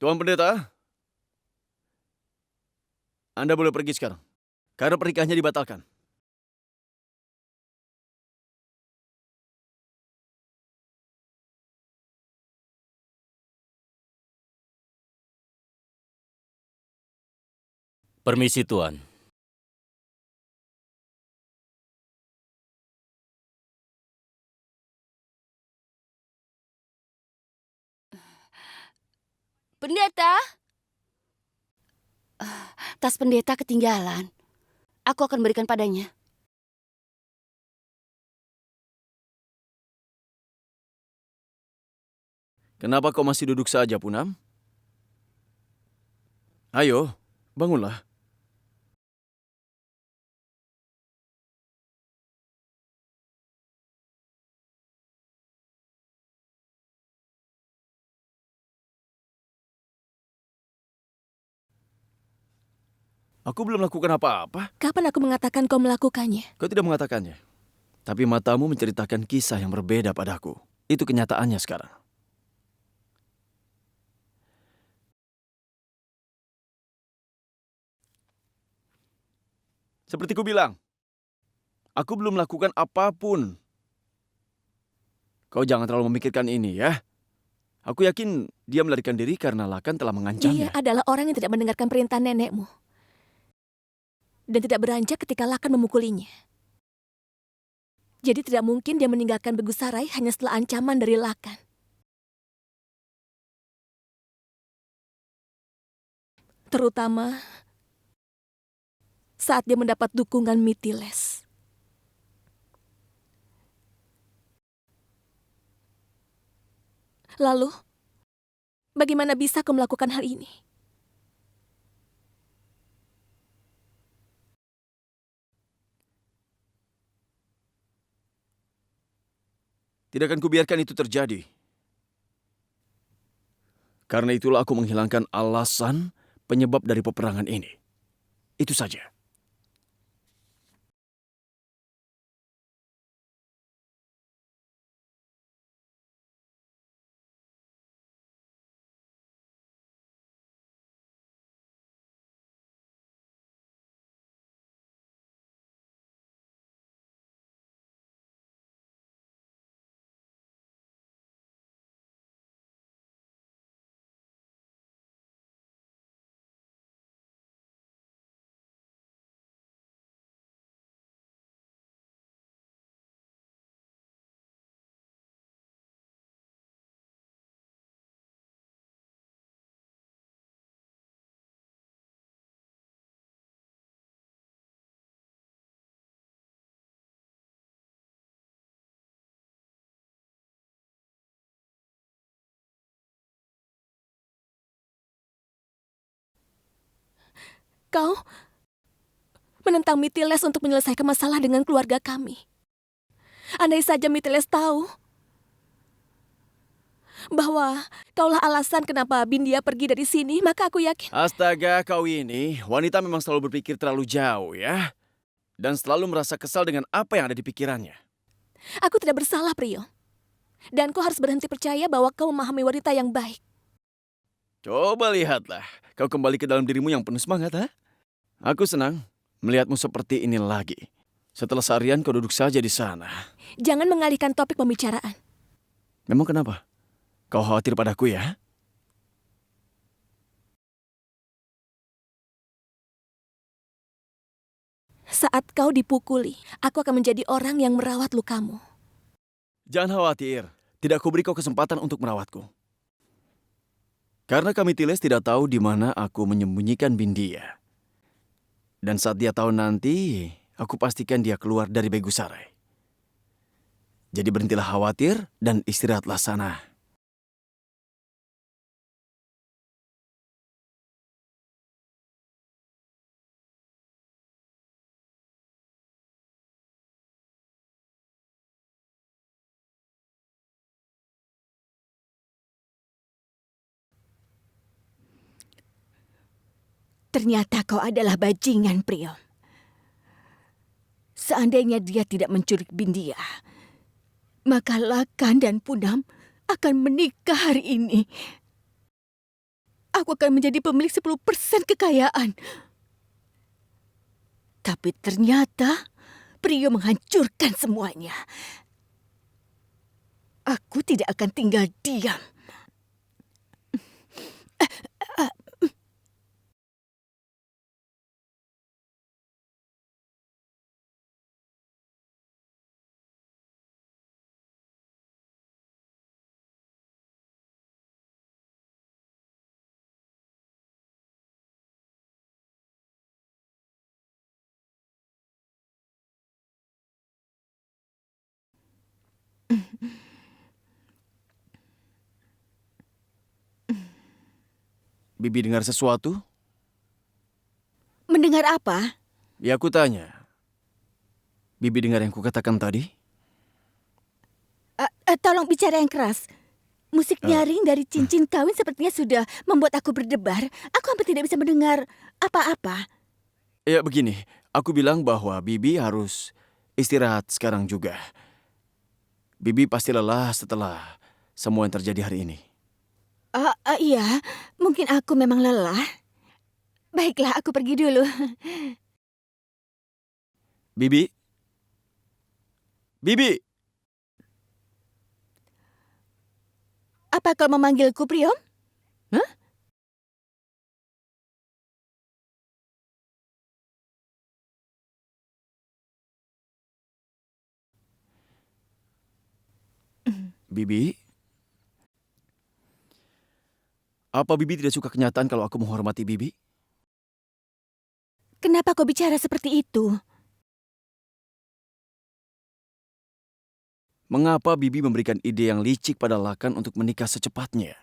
Tuan Pendeta, Anda boleh pergi sekarang. Karena pernikahannya dibatalkan. Permisi, Tuan. Pendeta, tas pendeta ketinggalan. Aku akan berikan padanya. Kenapa kau masih duduk saja, Punam? Ayo, bangunlah. Aku belum lakukan apa-apa. Kapan aku mengatakan kau melakukannya? Kau tidak mengatakannya. Tapi matamu menceritakan kisah yang berbeda padaku. Itu kenyataannya sekarang. Seperti ku bilang, aku belum melakukan apapun. Kau jangan terlalu memikirkan ini ya. Aku yakin dia melarikan diri karena Lakan telah Dia mengancamnya. adalah orang yang tidak mendengarkan perintah nenekmu. Dan tidak beranjak ketika Lakan memukulinya. Jadi tidak mungkin dia meninggalkan Begusarai hanya setelah ancaman dari Lakan. Terutama saat dia mendapat dukungan Mitiles. Lalu, bagaimana bisa kau melakukan hal ini? Tidak akan kubiarkan itu terjadi. Karena itulah aku menghilangkan alasan penyebab dari peperangan ini. Itu saja. Kau menentang Mitiles untuk menyelesaikan masalah dengan keluarga kami. Andai saja Mitiles tahu bahwa kaulah alasan kenapa Bindia pergi dari sini, maka aku yakin. Astaga, kau ini, wanita memang selalu berpikir terlalu jauh ya. Dan selalu merasa kesal dengan apa yang ada di pikirannya. Aku tidak bersalah, Priyo. Dan kau harus berhenti percaya bahwa kau memahami wanita yang baik. Coba lihatlah, kau kembali ke dalam dirimu yang penuh semangat, ha? Aku senang melihatmu seperti ini lagi. Setelah seharian kau duduk saja di sana. Jangan mengalihkan topik pembicaraan. Memang kenapa? Kau khawatir padaku ya? Saat kau dipukuli, aku akan menjadi orang yang merawat lukamu. Jangan khawatir, tidak kuberi kau kesempatan untuk merawatku. Karena kami Tiles tidak tahu di mana aku menyembunyikan Bindia. Dan saat dia tahu nanti, aku pastikan dia keluar dari Begusarai. Jadi berhentilah khawatir dan istirahatlah sana. Ternyata kau adalah bajingan, Priyo. Seandainya dia tidak menculik Bindia, maka Lakan dan Punam akan menikah hari ini. aku akan menjadi pemilik 10% kekayaan. Tapi ternyata Prio menghancurkan semuanya. Aku tidak akan tinggal diam. Bibi dengar sesuatu? Mendengar apa? Ya aku tanya. Bibi dengar yang kukatakan tadi? Tolong bicara yang keras. Musik nyaring dari cincin kawin sepertinya sudah membuat aku berdebar. Aku hampir tidak bisa mendengar apa-apa. Ya begini, aku bilang bahwa Bibi harus istirahat sekarang juga. Bibi pasti lelah setelah semua yang terjadi hari ini. Iya, mungkin aku memang lelah. Baiklah, aku pergi dulu. Bibi? Bibi! Apa kau memanggilku, Priom? Hah? Bibi? Apa Bibi tidak suka kenyataan kalau aku menghormati Bibi? Kenapa kau bicara seperti itu? Mengapa Bibi memberikan ide yang licik pada Lakan untuk menikah secepatnya?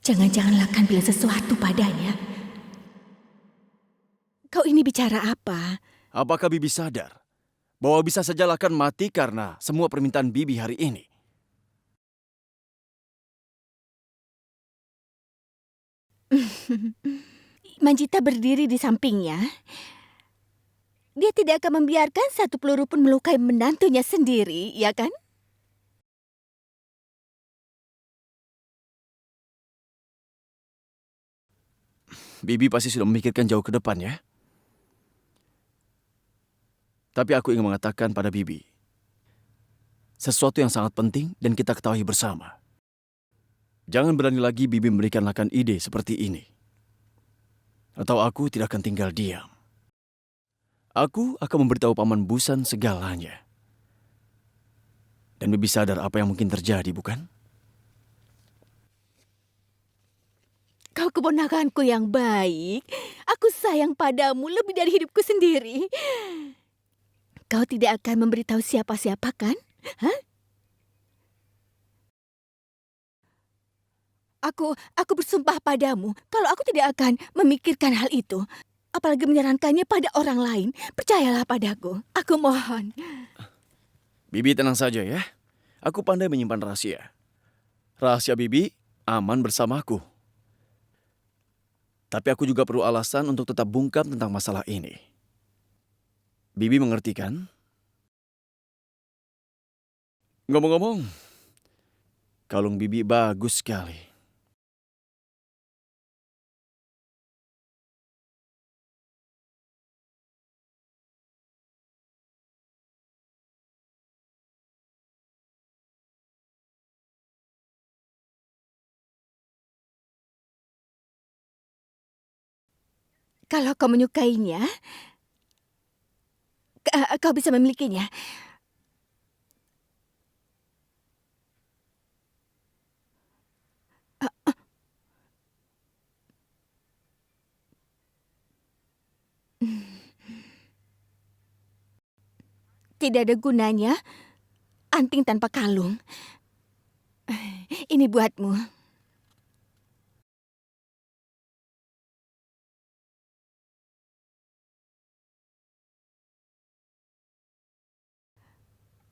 Jangan-jangan Lakan bilang sesuatu padanya. Kau ini bicara apa? Apakah Bibi sadar bahwa bisa saja Lakan mati karena semua permintaan Bibi hari ini? Manjita berdiri di sampingnya. Dia tidak akan membiarkan satu peluru pun melukai menantunya sendiri, ya kan? Bibi pasti sudah memikirkan jauh ke depan ya. Tapi aku ingin mengatakan pada Bibi, sesuatu yang sangat penting dan kita ketahui bersama. Jangan berani lagi Bibi memberikan Lakan ide seperti ini. Atau aku tidak akan tinggal diam. Aku akan memberitahu Paman Busan segalanya. Dan Bibi sadar apa yang mungkin terjadi, bukan? Kau keponakanku yang baik. Aku sayang padamu lebih dari hidupku sendiri. Kau tidak akan memberitahu siapa-siapa, kan? Hah? Aku bersumpah padamu kalau aku tidak akan memikirkan hal itu. Apalagi menyarankannya pada orang lain. Percayalah padaku. Aku mohon. Bibi tenang saja ya. Aku pandai menyimpan rahasia. Rahasia Bibi aman bersamaku. Tapi aku juga perlu alasan untuk tetap bungkam tentang masalah ini. Bibi mengerti kan? Ngomong-ngomong, kalung Bibi bagus sekali. Kalau kau menyukainya, kau bisa memilikinya. Tidak ada gunanya anting tanpa kalung. Ini buatmu.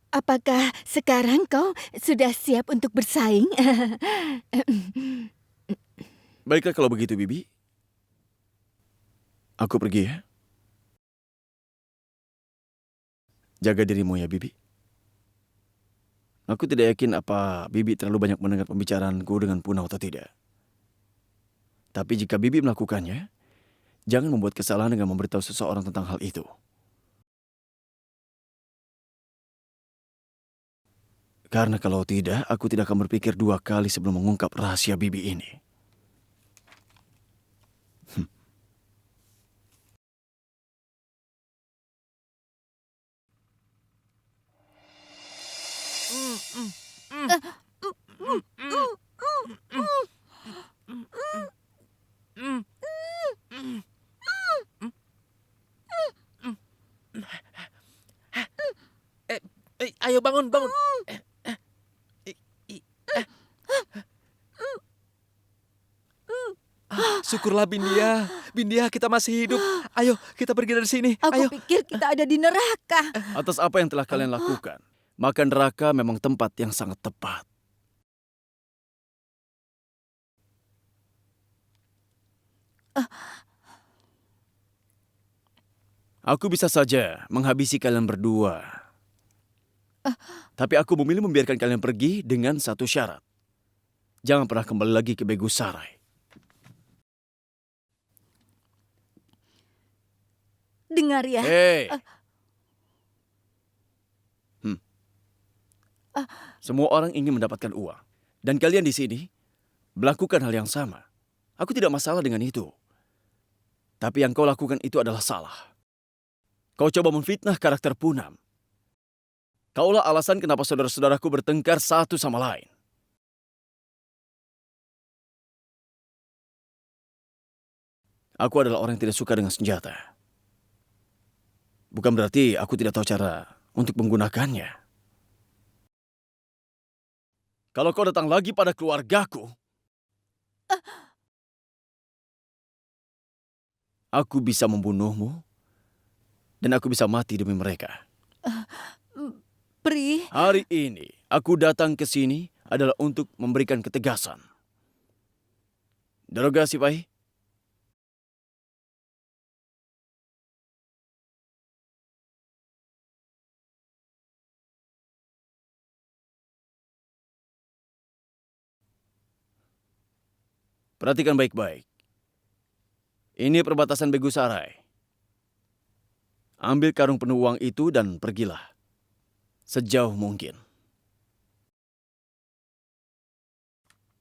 Apakah sekarang kau sudah siap untuk bersaing? Baiklah kalau begitu, Bibi. Aku pergi ya. Jaga dirimu ya, Bibi. Aku tidak yakin apa Bibi terlalu banyak mendengar pembicaraanku dengan Punah atau tidak. Tapi jika Bibi melakukannya, jangan membuat kesalahan dengan memberitahu seseorang tentang hal itu. Karena kalau tidak, aku tidak akan berpikir 2 kali sebelum mengungkap rahasia Bibi ini. Ayo bangun, bangun. Syukurlah Bindia. Bindia, kita masih hidup. Ayo, kita pergi dari sini. Aku Ayo. pikir kita ada di neraka. Atas apa yang telah kalian lakukan, maka neraka memang tempat yang sangat tepat. Aku bisa saja menghabisi kalian berdua. Tapi aku memilih membiarkan kalian pergi dengan satu syarat. Jangan pernah kembali lagi ke Begusarai. Dengar ya. Hei! Semua orang ingin mendapatkan uang. Dan kalian di sini melakukan hal yang sama. Aku tidak masalah dengan itu. Tapi yang kau lakukan itu adalah salah. Kau coba memfitnah karakter Punam. Kaulah alasan kenapa saudara-saudaraku bertengkar satu sama lain. Aku adalah orang yang tidak suka dengan senjata. Bukan berarti aku tidak tahu cara untuk menggunakannya. Kalau kau datang lagi pada keluargaku, aku bisa membunuhmu dan aku bisa mati demi mereka. Pri, Hari ini, aku datang ke sini adalah untuk memberikan ketegasan. Derogasi, Pai. Perhatikan baik-baik. Ini perbatasan Begusarai. Ambil karung penuh uang itu dan pergilah. Sejauh mungkin.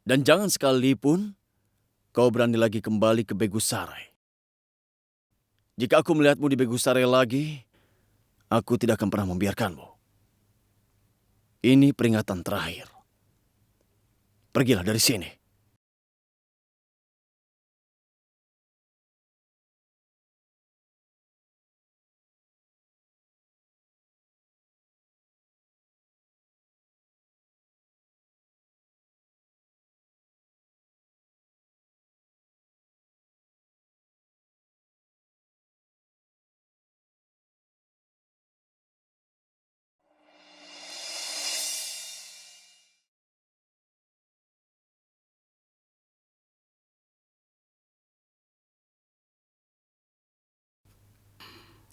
Dan jangan sekalipun kau berani lagi kembali ke Begusarai. Jika aku melihatmu di Begusarai lagi, aku tidak akan pernah membiarkanmu. Ini peringatan terakhir. Pergilah dari sini.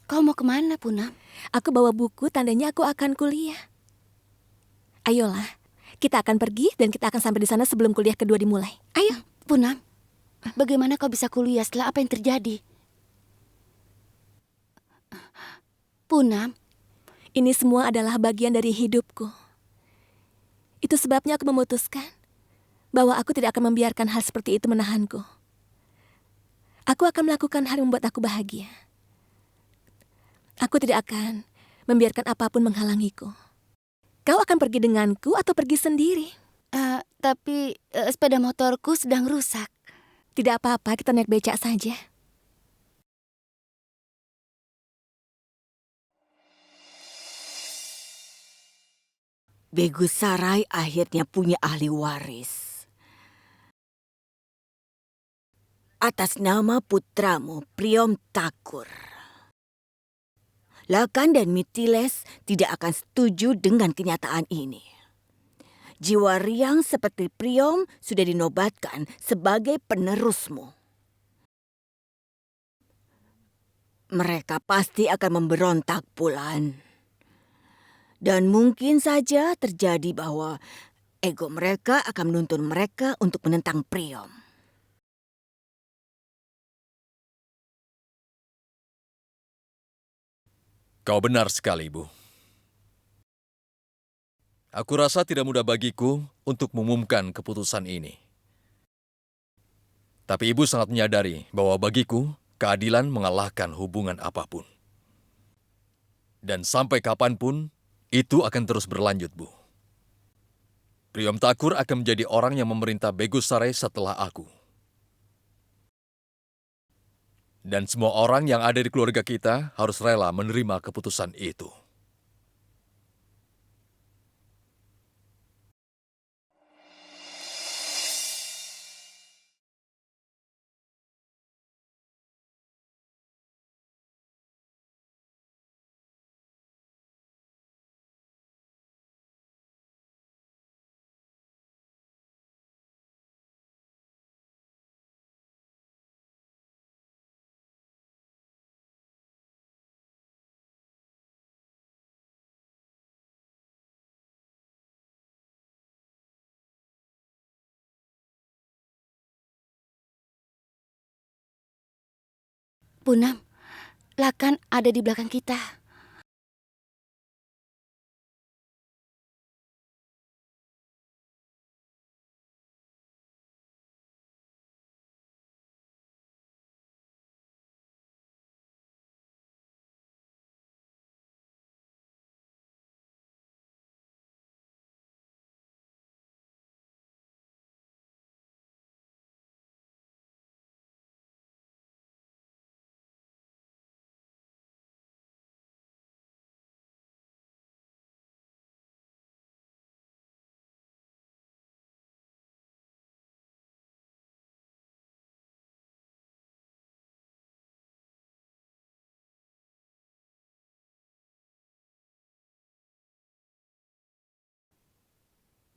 Kau mau kemana, Punam? Aku bawa buku tandanya aku akan kuliah. Ayolah, kita akan pergi dan kita akan sampai di sana sebelum kuliah kedua dimulai. Ayo. Punam, bagaimana kau bisa kuliah setelah apa yang terjadi? Punam, Ini semua adalah bagian dari hidupku. Itu sebabnya aku memutuskan bahwa aku tidak akan membiarkan hal seperti itu menahanku. Aku akan melakukan hal yang membuat aku bahagia. Aku tidak akan membiarkan apapun menghalangiku. Kau akan pergi denganku atau pergi sendiri? tapi sepeda motorku sedang rusak. Tidak apa-apa, kita naik becak saja. Begusarai akhirnya punya ahli waris. Atas nama putramu, Priom Thakur. Lakan dan Mitiles tidak akan setuju dengan kenyataan ini. Jiwa riang seperti Priom sudah dinobatkan sebagai penerusmu. Mereka pasti akan memberontak, Pulan. Dan mungkin saja terjadi bahwa ego mereka akan menuntun mereka untuk menentang Priom. Kau benar sekali, Ibu. Aku rasa tidak mudah bagiku untuk mengumumkan keputusan ini. Tapi Ibu sangat menyadari bahwa bagiku, keadilan mengalahkan hubungan apapun. Dan sampai kapanpun, itu akan terus berlanjut, Bu. Priom Thakur akan menjadi orang yang memerintah Begusaraya setelah aku. Dan semua orang yang ada di keluarga kita harus rela menerima keputusan itu. Punam, Lakan ada di belakang kita.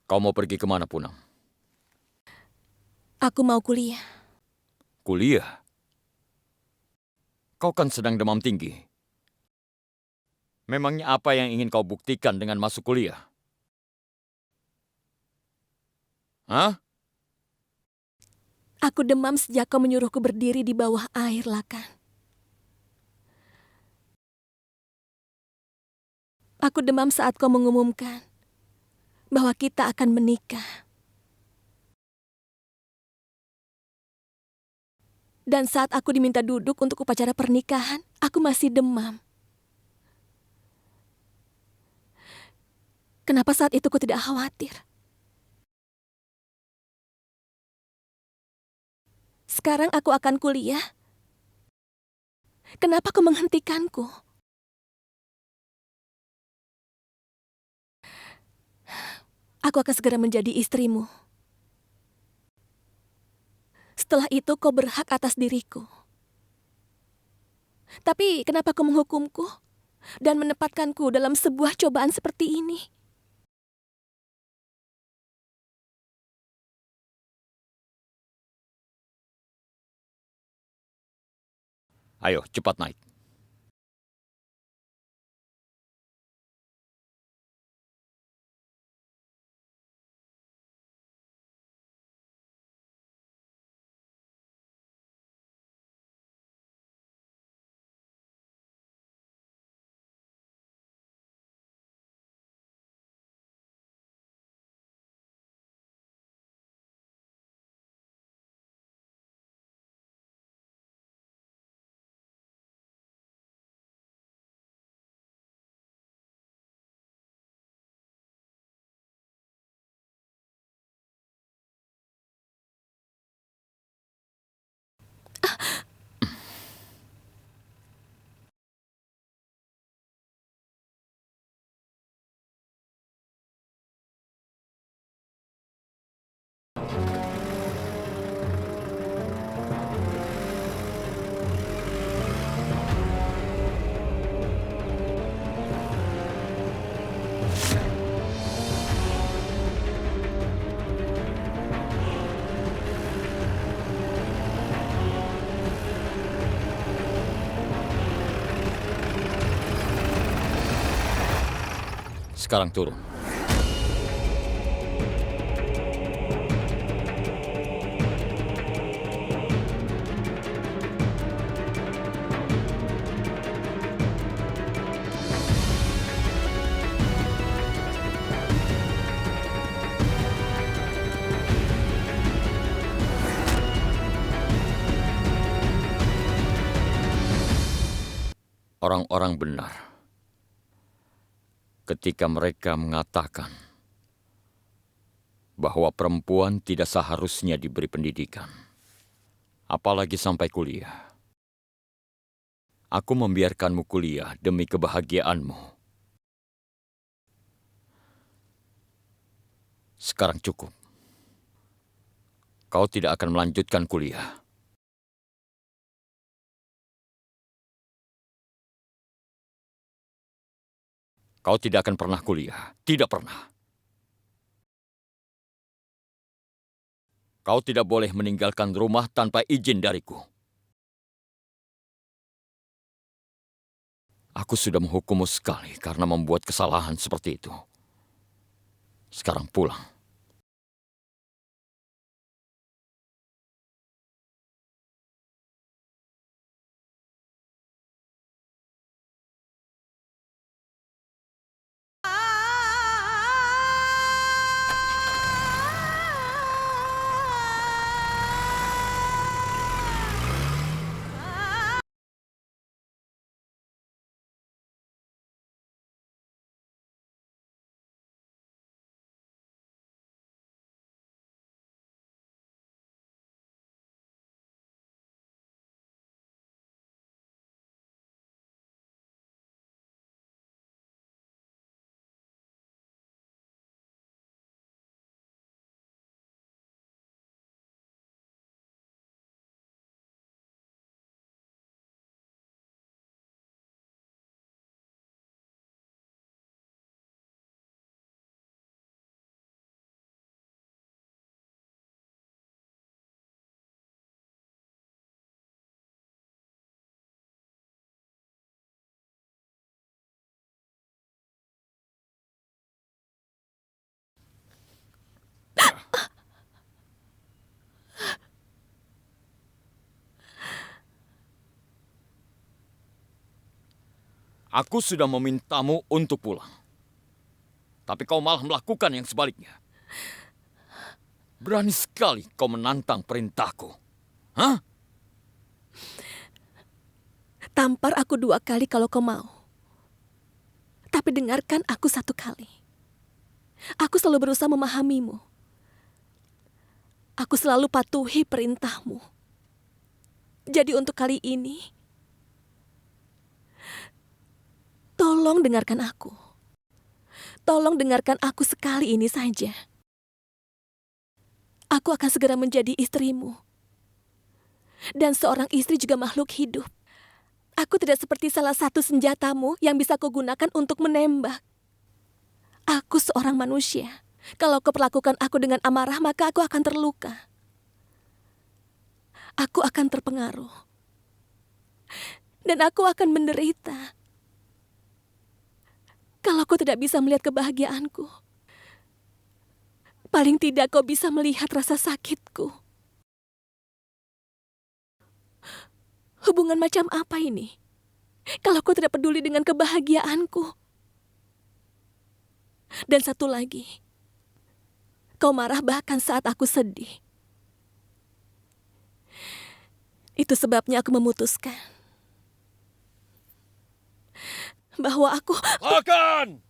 Kau mau pergi kemana, Punam? Aku mau kuliah. Kuliah? Kau kan sedang demam tinggi. Memangnya apa yang ingin kau buktikan dengan masuk kuliah? Hah? Aku demam sejak kau menyuruhku berdiri di bawah air, Lakan. Aku demam saat kau mengumumkan bahwa kita akan menikah. Dan saat aku diminta duduk untuk upacara pernikahan, aku masih demam. Kenapa saat itu ku tidak khawatir? Sekarang aku akan kuliah. Kenapa kau menghentikanku? Aku akan segera menjadi istrimu. Setelah itu kau berhak atas diriku. Tapi kenapa kau menghukumku dan menempatkanku dalam sebuah cobaan seperti ini? Ayo, cepat naik. Sekarang turun. Orang-orang benar ketika mereka mengatakan bahwa perempuan tidak seharusnya diberi pendidikan, apalagi sampai kuliah. Aku membiarkanmu kuliah demi kebahagiaanmu. Sekarang cukup. Kau tidak akan melanjutkan kuliah. Kau tidak akan pernah kuliah. Tidak pernah. Kau tidak boleh meninggalkan rumah tanpa izin dariku. Aku sudah menghukummu sekali karena membuat kesalahan seperti itu. Sekarang pulang. Aku sudah memintamu untuk pulang. Tapi kau malah melakukan yang sebaliknya. Berani sekali kau menantang perintahku. Hah? Tampar aku 2 kali kalau kau mau. Tapi dengarkan aku 1 kali. Aku selalu berusaha memahamimu. Aku selalu patuhi perintahmu. Jadi untuk kali ini, tolong dengarkan aku. Tolong dengarkan aku sekali ini saja. Aku akan segera menjadi istrimu. Dan seorang istri juga makhluk hidup. Aku tidak seperti salah satu senjatamu yang bisa kau gunakan untuk menembak. Aku seorang manusia. Kalau kau perlakukan aku dengan amarah, maka aku akan terluka. Aku akan terpengaruh. Dan aku akan menderita. Kalau kau tidak bisa melihat kebahagiaanku, paling tidak kau bisa melihat rasa sakitku. Hubungan macam apa ini? Kalau kau tidak peduli dengan kebahagiaanku. Dan satu lagi, kau marah bahkan saat aku sedih. Itu sebabnya aku memutuskan bahwa aku... Akan!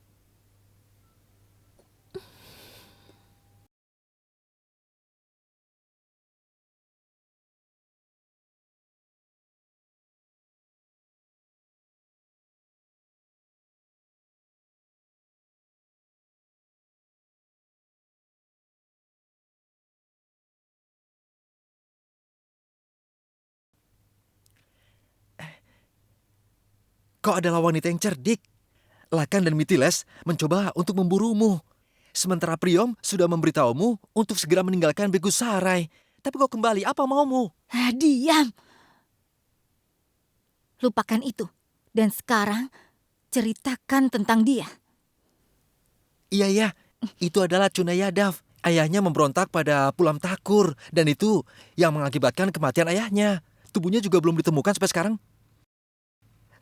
Kau adalah wanita yang cerdik. Lakan dan Mitiles mencoba untuk memburumu. Sementara Priom sudah memberitahumu untuk segera meninggalkan Begusarai. Tapi kau kembali, apa maumu? Diam. Lupakan itu. Dan sekarang ceritakan tentang dia. Iya, itu adalah Cunayadav. Ayahnya memberontak pada Pulam Takur, dan itu yang mengakibatkan kematian ayahnya. Tubuhnya juga belum ditemukan sampai sekarang.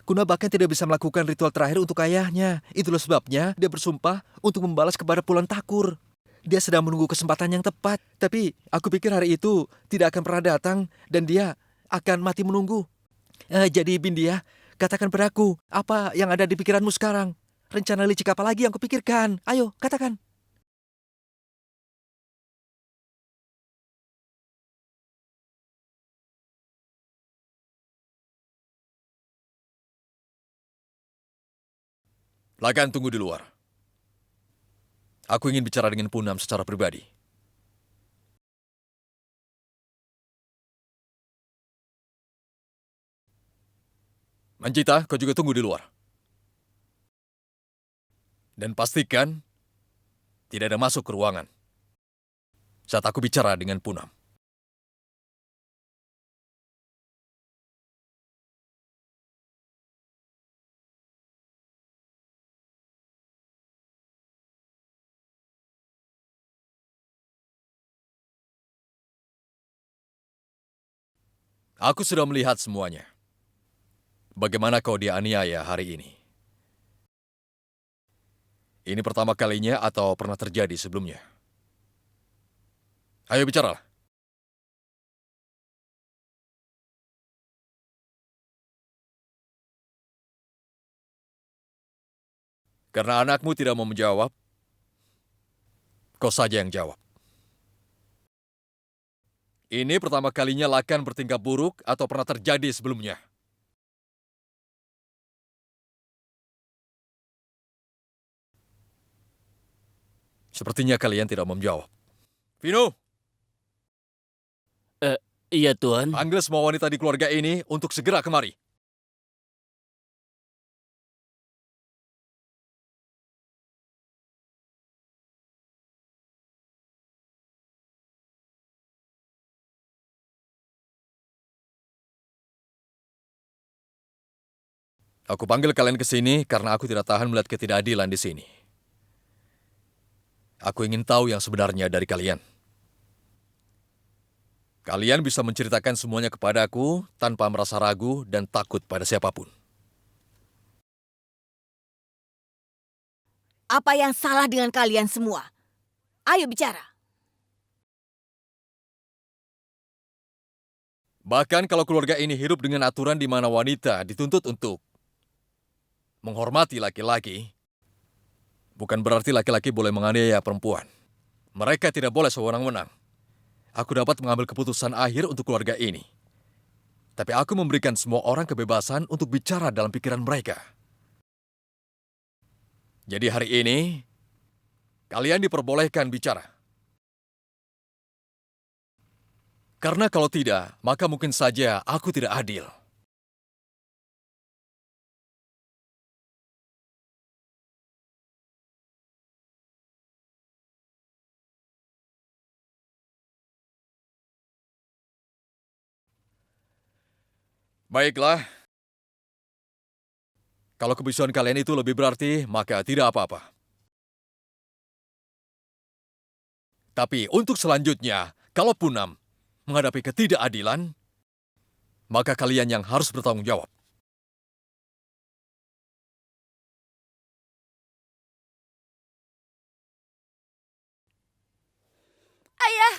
Kuna bahkan tidak bisa melakukan ritual terakhir untuk ayahnya. Itulah sebabnya dia bersumpah untuk membalas kepada Pulau Takur. Dia sedang menunggu kesempatan yang tepat. Tapi aku pikir hari itu tidak akan pernah datang dan dia akan mati menunggu. Jadi Bindia, katakan padaku, apa yang ada di pikiranmu sekarang? Rencana licik apa lagi yang kupikirkan? Ayo, katakan. Lagan tunggu di luar. Aku ingin bicara dengan Punam secara pribadi. Manjita, kau juga tunggu di luar. Dan pastikan tidak ada masuk ke ruangan saat aku bicara dengan Punam. Aku sudah melihat semuanya. Bagaimana kau dianiaya hari ini? Ini pertama kalinya atau pernah terjadi sebelumnya? Ayo bicaralah. Karena anakmu tidak mau menjawab, kau saja yang jawab. Ini pertama kalinya Lakan bertingkah buruk atau pernah terjadi sebelumnya? Sepertinya kalian tidak mau menjawab. Vino, Iya, Tuan. panggil semua wanita di keluarga ini untuk segera kemari. Aku panggil kalian ke sini karena aku tidak tahan melihat ketidakadilan di sini. Aku ingin tahu yang sebenarnya dari kalian. Kalian bisa menceritakan semuanya kepadaku tanpa merasa ragu dan takut pada siapapun. Apa yang salah dengan kalian semua? Ayo bicara. Bahkan kalau keluarga ini hidup dengan aturan di mana wanita dituntut untuk menghormati laki-laki, bukan berarti laki-laki boleh menganiaya perempuan. Mereka tidak boleh sewenang-wenang. Aku dapat mengambil keputusan akhir untuk keluarga ini. Tapi aku memberikan semua orang kebebasan untuk bicara dalam pikiran mereka. Jadi hari ini, kalian diperbolehkan bicara. Karena kalau tidak, maka mungkin saja aku tidak adil. Baiklah. Kalau kebisuan kalian itu lebih berarti, maka tidak apa-apa. Tapi untuk selanjutnya, kalau Punam menghadapi ketidakadilan, maka kalian yang harus bertanggung jawab. Ayah,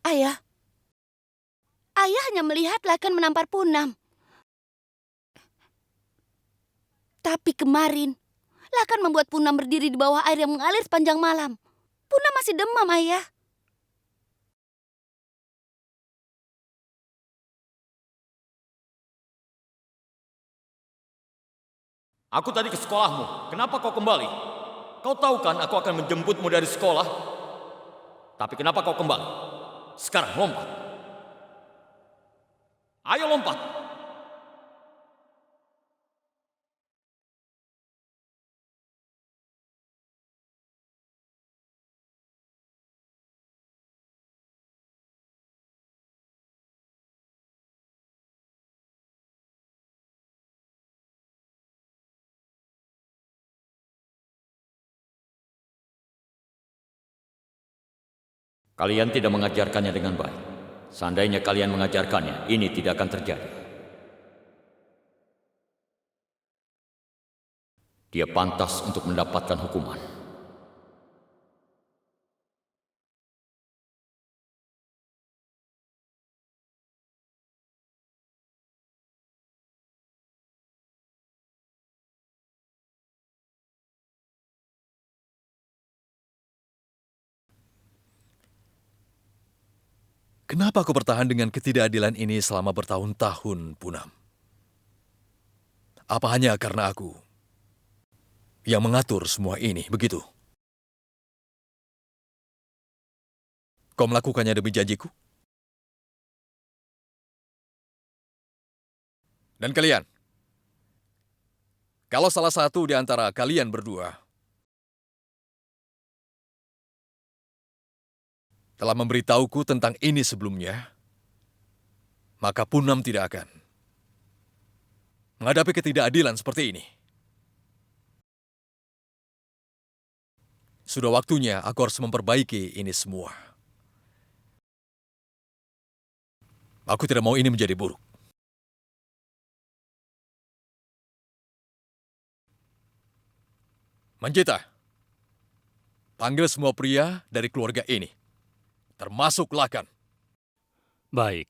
ayah, ayah hanya melihat Lakan menampar Punam. Tapi kemarin, Lakan membuat Punam berdiri di bawah air yang mengalir sepanjang malam. Punam masih demam, ayah. Aku tadi ke sekolahmu. Kenapa kau kembali? Kau tahu kan aku akan menjemputmu dari sekolah. Tapi kenapa kau kembali? Sekarang lompat. Ayo lompat. Kalian tidak mengajarkannya dengan baik. Seandainya kalian mengajarkannya, ini tidak akan terjadi. Dia pantas untuk mendapatkan hukuman. Kenapa kau bertahan dengan ketidakadilan ini selama bertahun-tahun, Punam? Apa hanya karena aku yang mengatur semua ini, begitu? Kau melakukannya demi janjiku? Dan kalian, kalau salah satu di antara kalian berdua telah memberitahuku tentang ini sebelumnya, maka Punam tidak akan menghadapi ketidakadilan seperti ini. Sudah waktunya aku harus memperbaiki ini semua. Aku tidak mau ini menjadi buruk. Manjita, panggil semua pria dari keluarga ini, termasuk Lakan. Baik.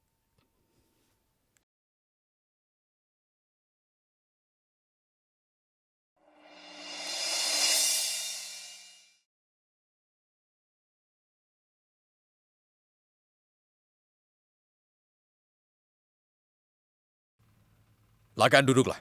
Lakan, duduklah.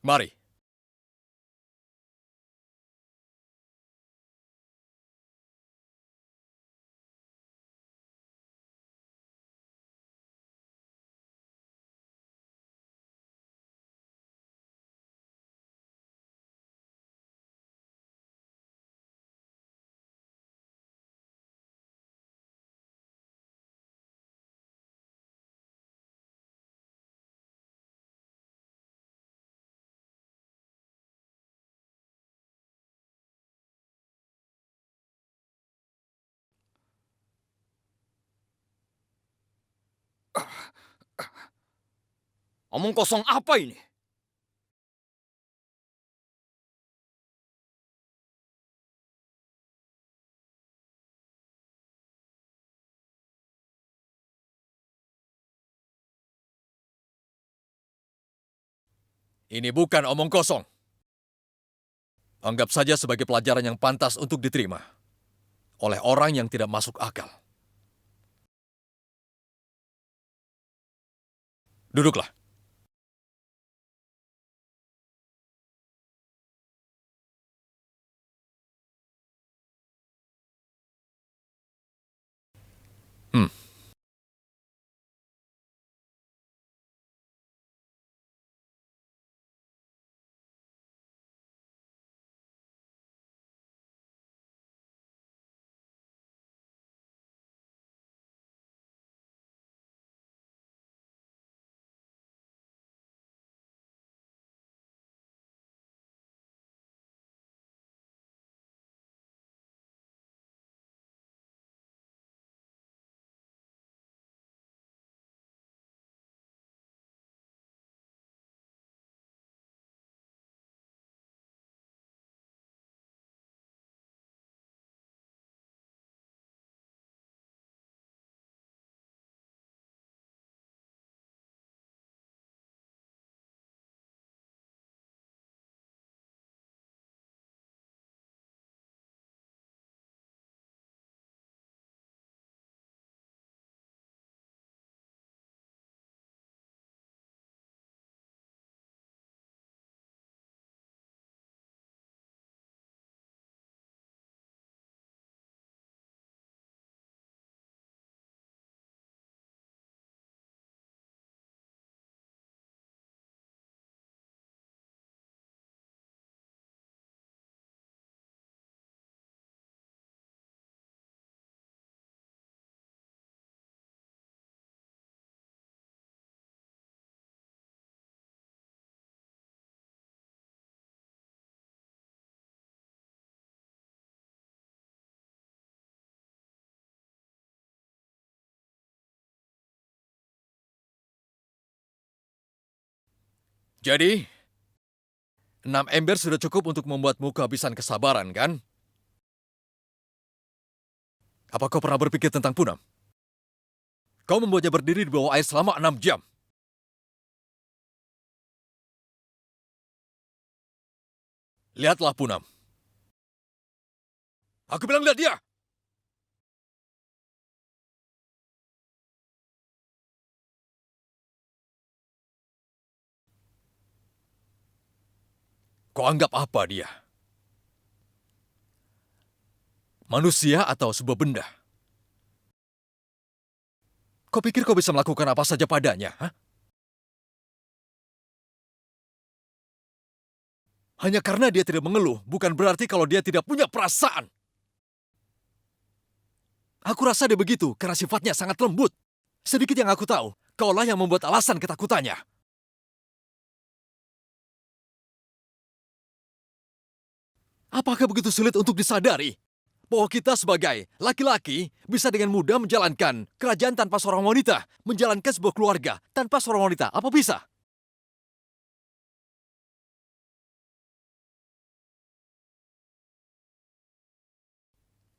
Mari. Omong kosong apa ini? Ini bukan omong kosong. Anggap saja sebagai pelajaran yang pantas untuk diterima oleh orang yang tidak masuk akal. Duduklah. Hmm. Jadi, 6 ember sudah cukup untuk membuatmu kehabisan kesabaran, kan? Apa kau pernah berpikir tentang Punam? Kau membuatnya berdiri di bawah air selama 6 jam. Lihatlah Punam. Aku bilang lihat dia! Kau anggap apa dia? Manusia atau sebuah benda? Kau pikir kau bisa melakukan apa saja padanya? Hah? Hanya karena dia tidak mengeluh, bukan berarti kalau dia tidak punya perasaan. Aku rasa dia begitu karena sifatnya sangat lembut. Sedikit yang aku tahu, kaulah yang membuat alasan ketakutannya. Apakah begitu sulit untuk disadari bahwa kita sebagai laki-laki bisa dengan mudah menjalankan kerajaan tanpa seorang wanita, menjalankan sebuah keluarga tanpa seorang wanita? Apa bisa?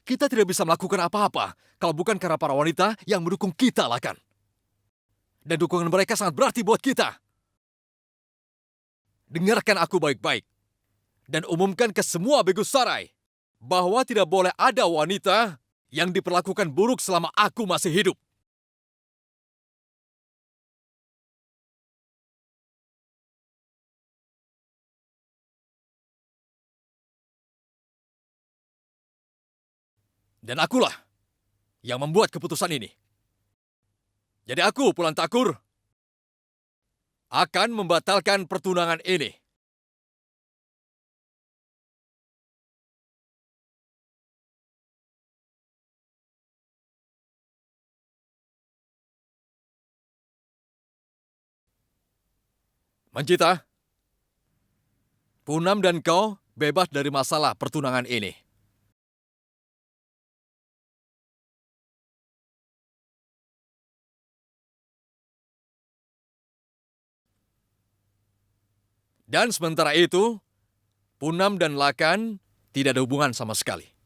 Kita tidak bisa melakukan apa-apa kalau bukan karena para wanita yang mendukung kita, lah kan? Dan dukungan mereka sangat berarti buat kita. Dengarkan aku baik-baik. Dan umumkan ke semua Begusarai bahwa tidak boleh ada wanita yang diperlakukan buruk selama aku masih hidup. Dan akulah yang membuat keputusan ini. Jadi aku, Pulan Takur, akan membatalkan pertunangan ini. Manjita, Punam dan kau bebas dari masalah pertunangan ini. Dan sementara itu, Punam dan Lakan tidak ada hubungan sama sekali.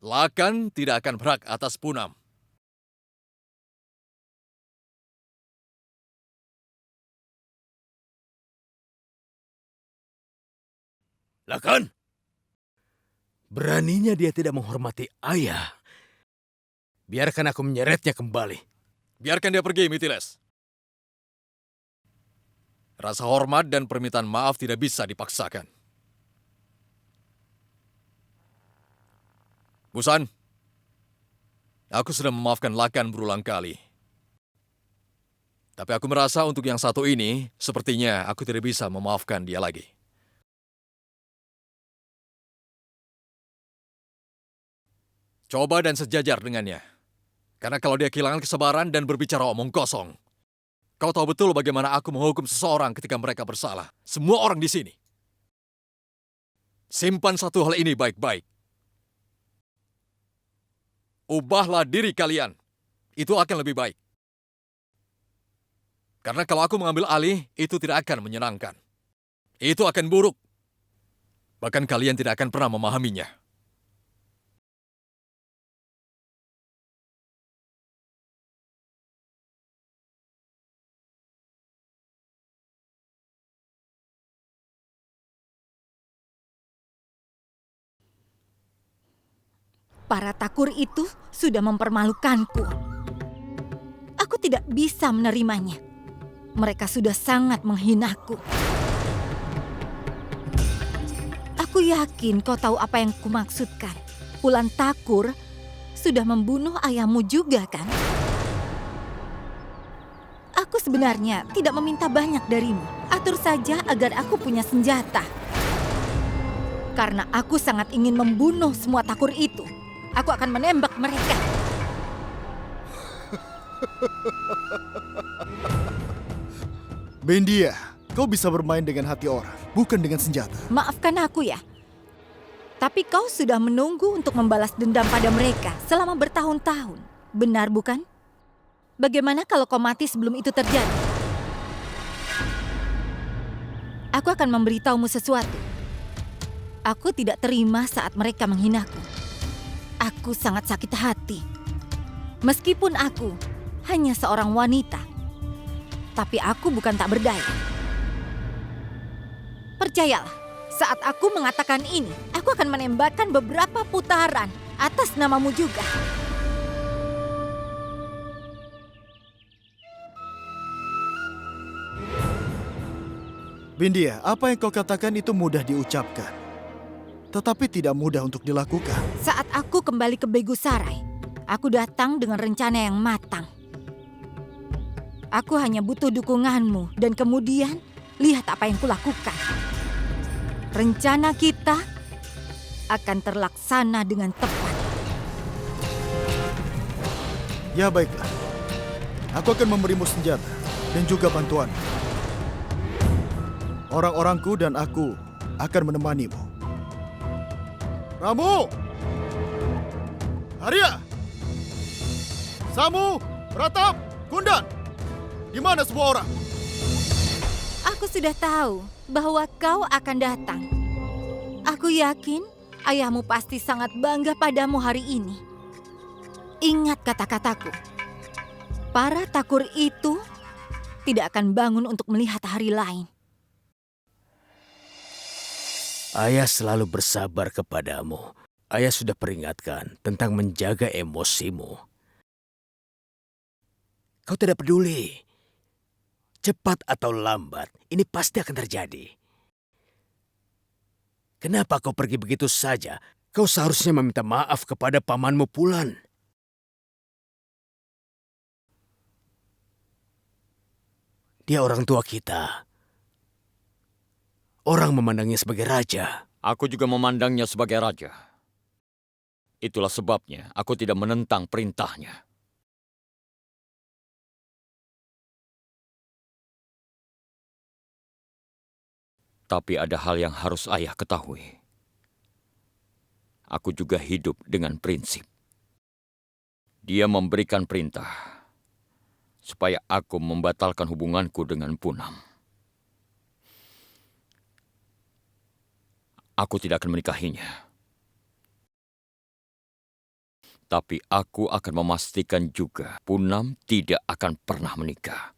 Lakan tidak akan berhak atas Punam. Lakan, beraninya dia tidak menghormati ayah. Biarkan aku menyeretnya kembali. Biarkan dia pergi, Mitiles. Rasa hormat dan permintaan maaf tidak bisa dipaksakan. Busan, aku sudah memaafkan Lakan berulang kali. Tapi aku merasa untuk yang satu ini, sepertinya aku tidak bisa memaafkan dia lagi. Coba dan sejajar dengannya. Karena kalau dia kehilangan kesabaran dan berbicara omong kosong, kau tahu betul bagaimana aku menghukum seseorang ketika mereka bersalah. Semua orang di sini. Simpan satu hal ini baik-baik. Ubahlah diri kalian. Itu akan lebih baik. Karena kalau aku mengambil alih, itu tidak akan menyenangkan. Itu akan buruk. Bahkan kalian tidak akan pernah memahaminya. Para takur itu sudah mempermalukanku. Aku tidak bisa menerimanya. Mereka sudah sangat menghinaku. Aku yakin kau tahu apa yang kumaksudkan. Pulan Takur sudah membunuh ayahmu juga, kan? Aku sebenarnya tidak meminta banyak darimu. Atur saja agar aku punya senjata. Karena aku sangat ingin membunuh semua takur itu. Aku akan menembak mereka. Bendia, kau bisa bermain dengan hati orang, bukan dengan senjata. Maafkan aku ya. Tapi kau sudah menunggu untuk membalas dendam pada mereka selama bertahun-tahun. Benar bukan? Bagaimana kalau kau mati sebelum itu terjadi? Aku akan memberitahumu sesuatu. Aku tidak terima saat mereka menghinaku. Aku sangat sakit hati. Meskipun aku hanya seorang wanita, tapi aku bukan tak berdaya. Percayalah, saat aku mengatakan ini, aku akan menembakkan beberapa putaran atas namamu juga. Bindia, apa yang kau katakan itu mudah diucapkan, tetapi tidak mudah untuk dilakukan. Saat aku kembali ke Begusarai, aku datang dengan rencana yang matang. Aku hanya butuh dukunganmu dan kemudian lihat apa yang kulakukan. Rencana kita akan terlaksana dengan tepat. Ya baiklah, aku akan memberimu senjata dan juga bantuan. Orang-orangku dan aku akan menemanimu. Ramu! Arya! Samu! Pratap! Kundan! Di mana semua orang? Aku sudah tahu bahwa kau akan datang. Aku yakin ayahmu pasti sangat bangga padamu hari ini. Ingat kata-kataku. Para takur itu tidak akan bangun untuk melihat hari lain. Ayah selalu bersabar kepadamu. Ayah sudah peringatkan tentang menjaga emosimu. Kau tidak peduli. Cepat atau lambat, ini pasti akan terjadi. Kenapa kau pergi begitu saja? Kau seharusnya meminta maaf kepada pamanmu Pulan. Dia orang tua kita. Orang memandangnya sebagai raja. Aku juga memandangnya sebagai raja. Itulah sebabnya aku tidak menentang perintahnya. Tapi ada hal yang harus ayah ketahui. Aku juga hidup dengan prinsip. Dia memberikan perintah supaya aku membatalkan hubunganku dengan Punam. Aku tidak akan menikahinya. Tapi aku akan memastikan juga Punam tidak akan pernah menikah.